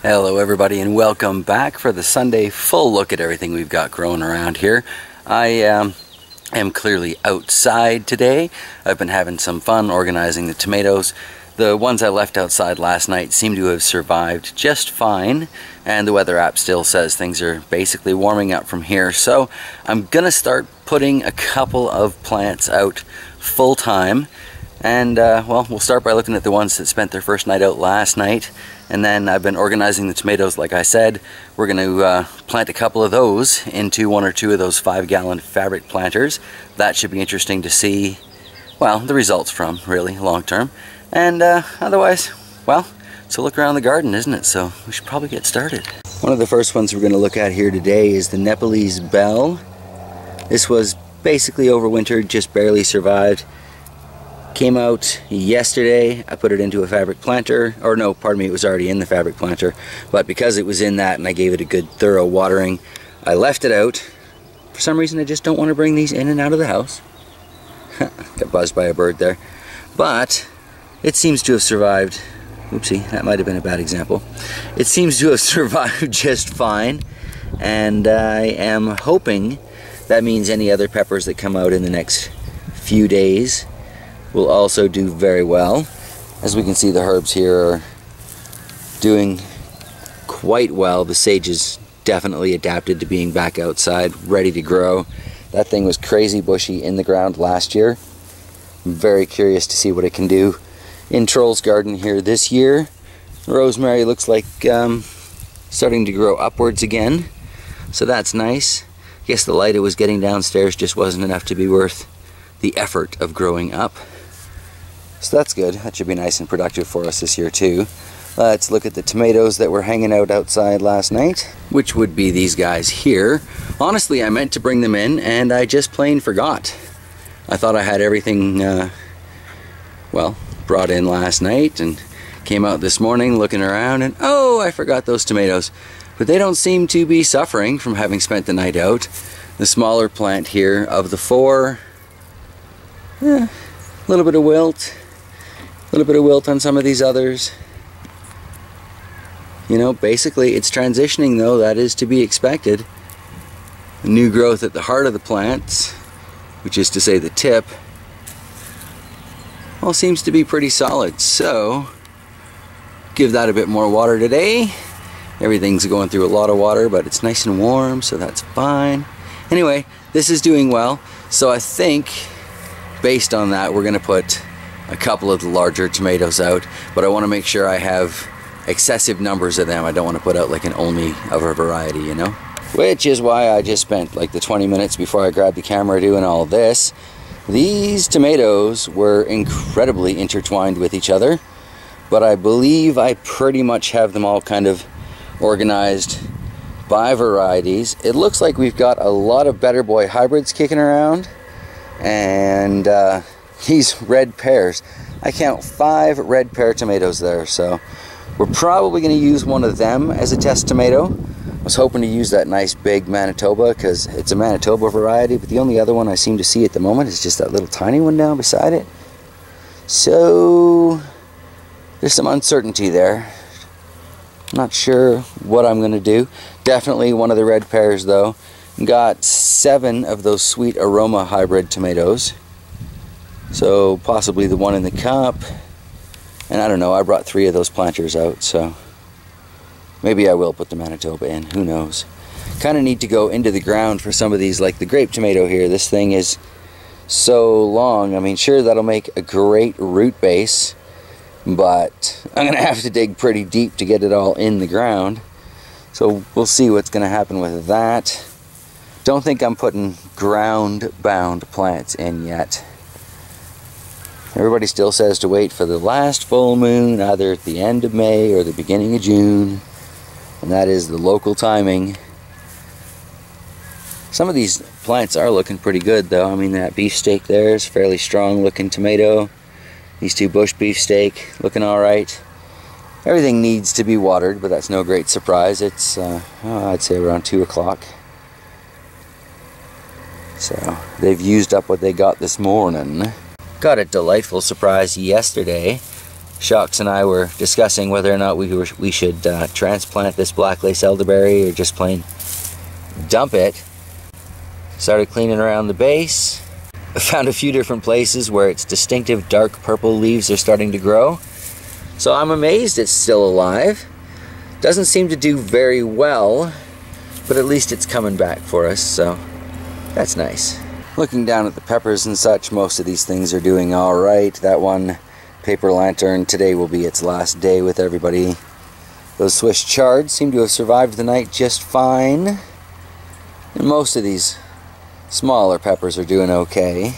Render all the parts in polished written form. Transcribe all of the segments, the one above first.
Hello everybody and welcome back for the Sunday full look at everything we've got growing around here. I am clearly outside today. I've been having some fun organizing the tomatoes. The ones I left outside last night seem to have survived just fine, and the weather app still says things are basically warming up from here. So I'm gonna start putting a couple of plants out full time. And well, we'll start by looking at the ones that spent their first night out last night. And then I've been organizing the tomatoes like I said. We're going to plant a couple of those into one or two of those 5-gallon fabric planters. That should be interesting to see, well, the results from, really, long term. And otherwise, well, it's a look around the garden, isn't it? So we should probably get started. One of the first ones we're going to look at here today is the Nepalese bell. This was basically overwintered, just barely survived. Came out yesterday. I put it into a fabric planter, or no, pardon me, it was already in the fabric planter, but because it was in that and I gave it a good thorough watering, I left it out. For some reason I just don't want to bring these in and out of the house. Got buzzed by a bird there. But it seems to have survived. Oopsie, that might have been a bad example. It seems to have survived just fine, and I am hoping that means any other peppers that come out in the next few days will also do very well. As we can see, the herbs here are doing quite well. The sage is definitely adapted to being back outside, ready to grow. That thing was crazy bushy in the ground last year. I'm very curious to see what it can do in Troll's garden here this year. Rosemary looks like starting to grow upwards again, so that's nice. I guess the light it was getting downstairs just wasn't enough to be worth the effort of growing up. So that's good. That should be nice and productive for us this year too. Let's look at the tomatoes that were hanging out outside last night, which would be these guys here. Honestly, I meant to bring them in and I just plain forgot. I thought I had everything, well, brought in last night and came out this morning looking around and oh, I forgot those tomatoes. But they don't seem to be suffering from having spent the night out. The smaller plant here of the four, a little bit of wilt. A little bit of wilt on some of these others. You know, basically it's transitioning though, that is to be expected. New growth at the heart of the plants, which is to say the tip, all seems to be pretty solid. So, give that a bit more water today. Everything's going through a lot of water, but it's nice and warm, so that's fine. Anyway, this is doing well. So I think, based on that, we're gonna put a couple of the larger tomatoes out, but I want to make sure I have excessive numbers of them. I don't want to put out like an only of a variety, you know? Which is why I just spent like the 20 minutes before I grabbed the camera doing all this. These tomatoes were incredibly intertwined with each other, but I believe I pretty much have them all kind of organized by varieties. It looks like we've got a lot of Better Boy hybrids kicking around, and these red pears. I count 5 red pear tomatoes there, so we're probably going to use one of them as a test tomato. I was hoping to use that nice big Manitoba because it's a Manitoba variety, but the only other one I seem to see at the moment is just that little tiny one down beside it. So there's some uncertainty there. Not sure what I'm going to do. Definitely one of the red pears though. Got 7 of those Sweet Aroma hybrid tomatoes. So possibly the one in the cup, and I don't know, I brought 3 of those planters out, so maybe I will put the Manitoba in, who knows. Kind of need to go into the ground for some of these, like the grape tomato here. This thing is so long. I mean, sure, that'll make a great root base, but I'm going to have to dig pretty deep to get it all in the ground. So we'll see what's going to happen with that. Don't think I'm putting ground-bound plants in yet. Everybody still says to wait for the last full moon, either at the end of May or the beginning of June, and that is the local timing. Some of these plants are looking pretty good though. I mean, that beefsteak there is a fairly strong looking tomato. These 2 bush beefsteak looking alright. Everything needs to be watered, but that's no great surprise. It's, I'd say around 2 o'clock. So, they've used up what they got this morning. Got a delightful surprise yesterday Shocks and I were discussing whether or not we should transplant this black lace elderberry or just plain dump it. Started cleaning around the base. I found a few different places where its distinctive dark purple leaves are starting to grow. So I'm amazed it's still alive. Doesn't seem to do very well, but at least it's coming back for us, so that's nice. Looking down at the peppers and such, most of these things are doing all right. That one, paper lantern, today will be its last day with everybody. Those Swiss chards seem to have survived the night just fine. And most of these smaller peppers are doing okay.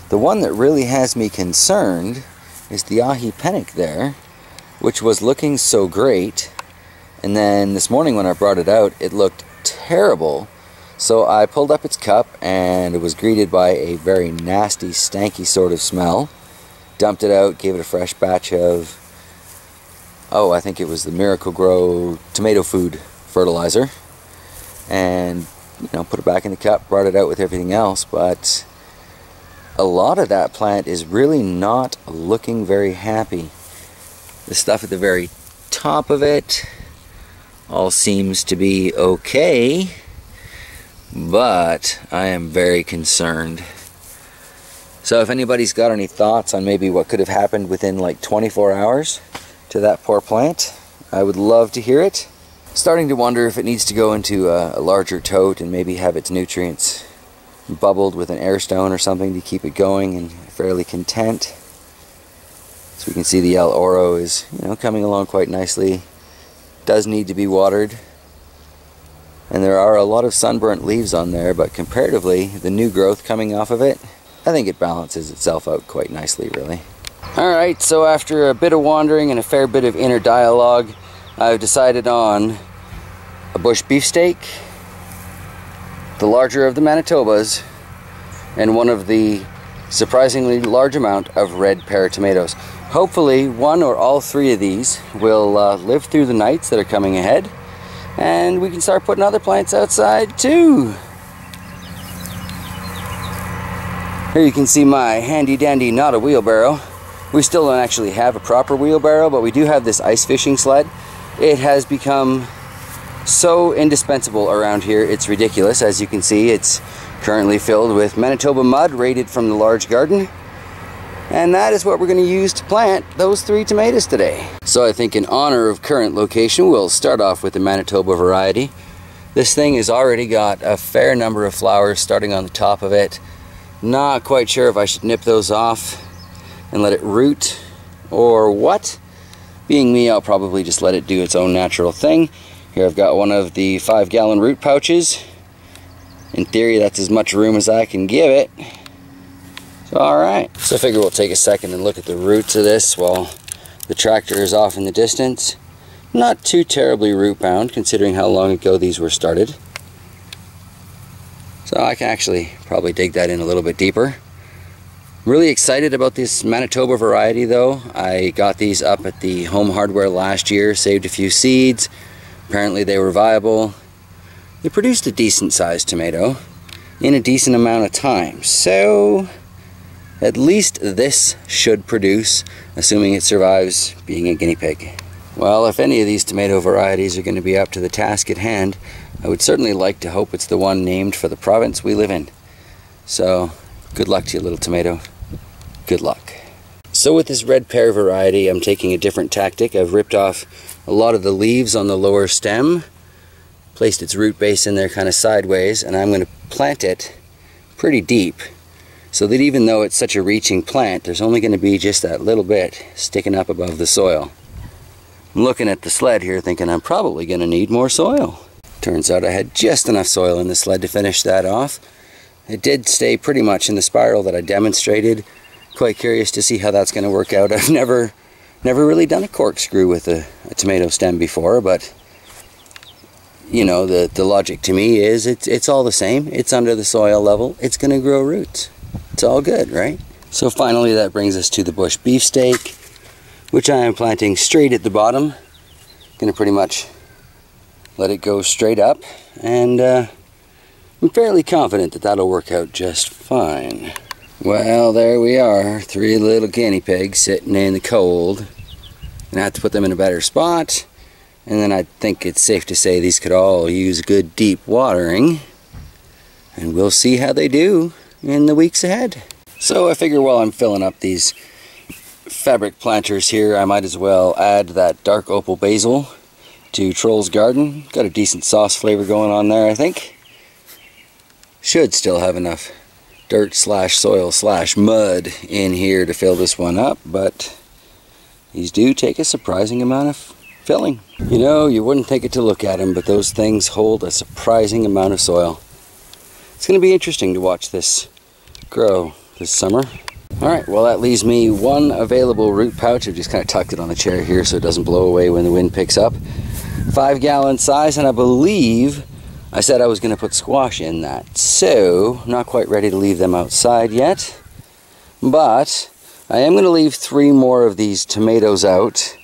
The one that really has me concerned is the ahi pennick there, which was looking so great. And then this morning when I brought it out, it looked terrible. So I pulled up its cup and it was greeted by a very nasty, stanky sort of smell. Dumped it out, gave it a fresh batch of, I think it was the Miracle-Gro tomato food fertilizer. And, put it back in the cup, brought it out with everything else. But a lot of that plant is really not looking very happy. The stuff at the very top of it all seems to be okay. But I am very concerned. So if anybody's got any thoughts on maybe what could have happened within like 24 hours to that poor plant, I would love to hear it. Starting to wonder if it needs to go into a larger tote and maybe have its nutrients bubbled with an air stone or something to keep it going and fairly content. So we can see the El Oro is coming along quite nicely. Does need to be watered. And there are a lot of sunburnt leaves on there, but comparatively, the new growth coming off of it, I think it balances itself out quite nicely, really. Alright, so after a bit of wandering and a fair bit of inner dialogue, I've decided on a bush beefsteak, the larger of the Manitobas, and one of the surprisingly large amount of red pear tomatoes. Hopefully, one or all three of these will live through the nights that are coming ahead. And we can start putting other plants outside too. Here you can see my handy dandy not a wheelbarrow. We still don't actually have a proper wheelbarrow, but we do have this ice fishing sled. It has become so indispensable around here, it's ridiculous. As you can see, it's currently filled with Manitoba mud raided from the large garden. And that is what we're going to use to plant those 3 tomatoes today. So I think in honor of current location, we'll start off with the Manitoba variety. This thing has already got a fair number of flowers starting on the top of it. Not quite sure if I should nip those off and let it root or what. Being me, I'll probably just let it do its own natural thing. Here I've got one of the 5-gallon root pouches. In theory, that's as much room as I can give it. Alright, so I figure we'll take a second and look at the roots of this while the tractor is off in the distance. Not too terribly root bound considering how long ago these were started. So I can actually probably dig that in a little bit deeper. Really excited about this Manitoba variety though. I got these up at the Home Hardware last year, saved a few seeds. Apparently they were viable. They produced a decent sized tomato in a decent amount of time. So at least this should produce, assuming it survives being a guinea pig. Well, if any of these tomato varieties are going to be up to the task at hand, I would certainly like to hope it's the one named for the province we live in. So, good luck to you, little tomato. Good luck. So with this red pear variety, I'm taking a different tactic. I've ripped off a lot of the leaves on the lower stem, placed its root base in there kind of sideways, and I'm going to plant it pretty deep. So that even though it's such a reaching plant, there's only going to be just that little bit sticking up above the soil. I'm looking at the sled here thinking I'm probably going to need more soil. Turns out I had just enough soil in the sled to finish that off. It did stay pretty much in the spiral that I demonstrated. Quite curious to see how that's going to work out. I've never really done a corkscrew with a tomato stem before, but the logic to me is it's all the same. It's under the soil level. It's going to grow roots. It's all good, right? So finally that brings us to the bush beefsteak, which I am planting straight at the bottom. Gonna pretty much let it go straight up, and I'm fairly confident that that'll work out just fine. Well, there we are, 3 little guinea pigs sitting in the cold. Gonna have to put them in a better spot. And then I think it's safe to say these could all use good deep watering. And we'll see how they do in the weeks ahead. So I figure while I'm filling up these fabric planters here, I might as well add that dark opal basil to Troll's garden. Got a decent sauce flavor going on there, I think. Should still have enough dirt slash soil slash mud in here to fill this one up, but these do take a surprising amount of filling. You know, you wouldn't think it to look at them, but those things hold a surprising amount of soil. It's going to be interesting to watch this grow this summer. Alright, well that leaves me one available root pouch. I've just kind of tucked it on the chair here so it doesn't blow away when the wind picks up. 5-gallon size, and I believe I said I was going to put squash in that. So, not quite ready to leave them outside yet. But I am going to leave 3 more of these tomatoes out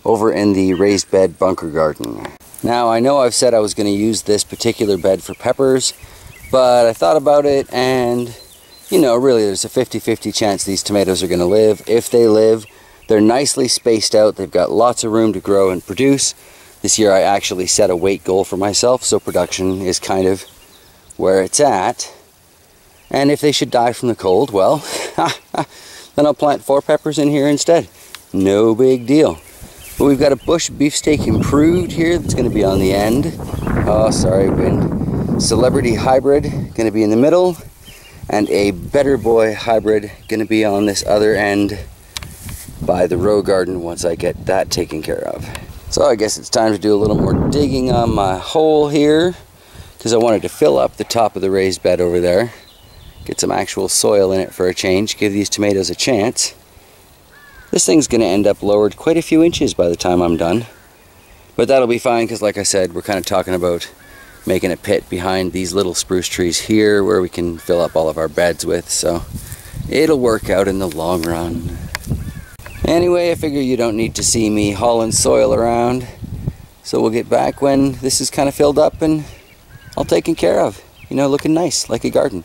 over in the raised bed bunker garden. Now I know I've said I was going to use this particular bed for peppers, but I thought about it and you know, really there's a 50-50 chance these tomatoes are going to live. If they live, they're nicely spaced out. They've got lots of room to grow and produce. This year I actually set a weight goal for myself, so production is kind of where it's at. And if they should die from the cold, well, then I'll plant 4 peppers in here instead. No big deal. But we've got a bush beefsteak improved here that's going to be on the end. Oh, sorry, wind. Celebrity hybrid going to be in the middle. And a Better Boy hybrid going to be on this other end by the row garden once I get that taken care of. So I guess it's time to do a little more digging on my hole here, because I wanted to fill up the top of the raised bed over there. Get some actual soil in it for a change, give these tomatoes a chance. This thing's going to end up lowered quite a few inches by the time I'm done. But that'll be fine, because like I said, we're kind of talking about making a pit behind these little spruce trees here where we can fill up all of our beds with, so it'll work out in the long run. Anyway, I figure you don't need to see me hauling soil around, so we'll get back when this is kind of filled up and all taken care of. You know, looking nice, like a garden.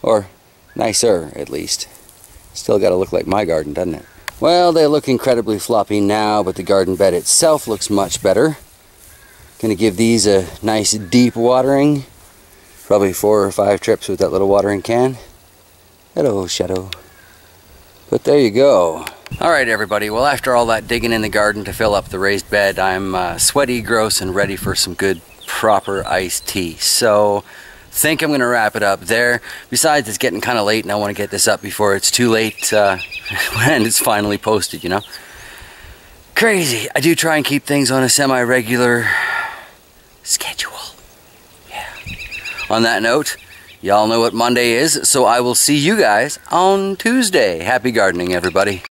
Or nicer, at least. Still gotta look like my garden, doesn't it? Well, they look incredibly floppy now, but the garden bed itself looks much better. Gonna give these a nice deep watering. Probably 4 or 5 trips with that little watering can. Hello, Shadow. But there you go. Alright everybody, well after all that digging in the garden to fill up the raised bed, I'm sweaty, gross, and ready for some good proper iced tea. So, think I'm gonna wrap it up there. Besides, it's getting kind of late and I want to get this up before it's too late when it's finally posted, you know. Crazy. I do try and keep things on a semi-regular schedule. Yeah. On that note, y'all know what Monday is, so I will see you guys on Tuesday. Happy gardening, everybody.